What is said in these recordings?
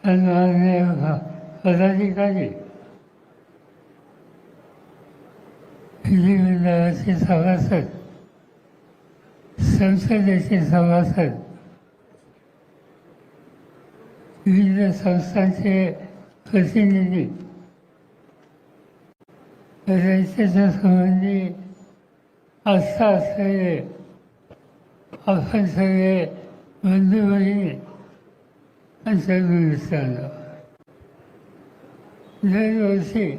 सन्माननीय पदाधिकारी, विधिमंडळाचे सभासद, संसदेचे सभासद, विविध संस्थांचे प्रतिनिधी, रयतेच्या संबंधी आस्था असलेले आपण सगळे बंधू भगिनी आमच्या निमित्तानं दरवर्षी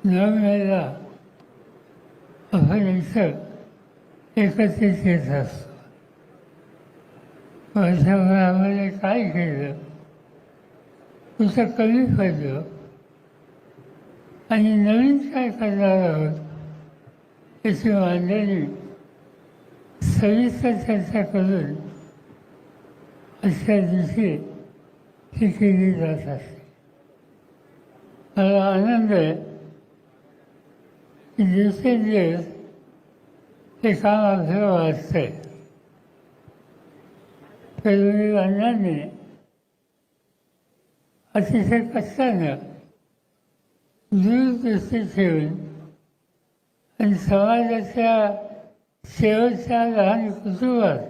9 मेला आपण इथं एकत्रित येत असतो. वर्षभरामध्ये काय केलं, कुठं कमी पडलं आणि नवीन काय करणार आहोत याची मांडणी सविस्तर चर्चा करून अशा दिवशी ही केली जात असते. मला आनंद आहे की दिवसेंदिवस हे काम आपल्याला वाचतं आहे. कधी अण्णांनी अतिशय कष्टानं दूरदृष्टी ठेवून आणि समाजाच्या शेवटच्या लहान कुटुंबात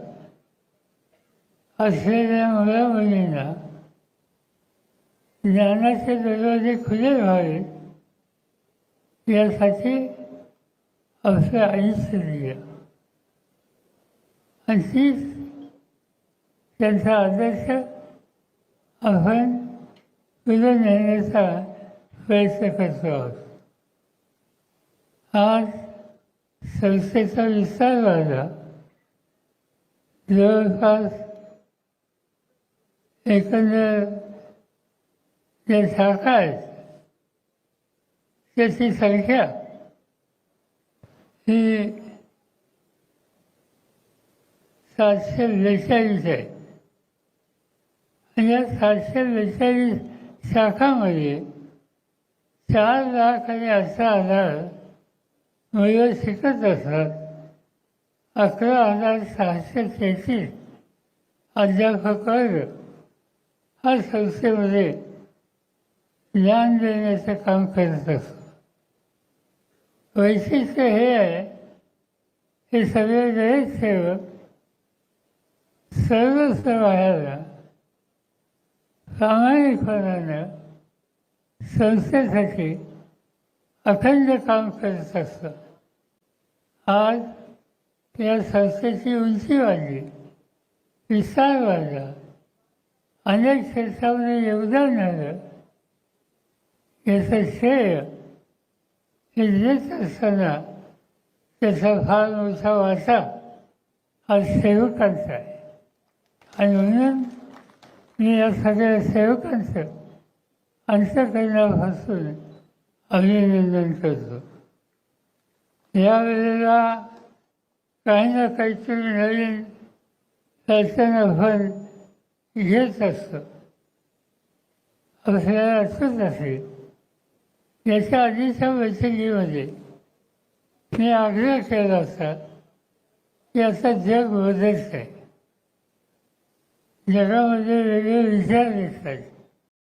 असलेल्या मुलामुलींना ज्ञानाचे दरवाजे खुले व्हावे यासाठी आपलं आयुष्य दिलं आणि तीच त्यांचा आदर्श आपण पुढे नेण्याचा प्रयत्न करतो आहोत. आज संस्थेचा विस्तार झाला. जवळपास एकंदर ज्या शाखा आहेत त्याची संख्या ही 742 आहे. आणि या 742 शाखांमध्ये 4,18,000 मुलं शिकत असतात. 11,633 अध्यापक वर्ग हा संस्थेमध्ये ज्ञान देण्याचं काम करत असतो. वैशिष्ट्य हे आहे, हे सगळे गैरसेवक सर्व समाजाला प्रामाणिकपणानं संस्थेसाठी अखंड काम करत असतात. आज या संस्थेची उंची वाढली, विस्तार वाढला, अनेक क्षेत्रामध्ये योगदान आलं. याचं श्रेय हे देत असताना त्याचा फार मोठा वाटा हा सेवकांचा आहे. आणि म्हणून मी या सगळ्या सेवकांचं अंतःकरणापासून अभिनंदन करतो. यावेळेला काही ना काहीतरी नवीन रचना आपण घेत असतो. आपल्याला असंच असेल. याच्या आधीच्या बैठकीमध्ये मी आग्रह केला होता की आता जग बदलत आहे. जगामध्ये वेगळे विचार दिसतात.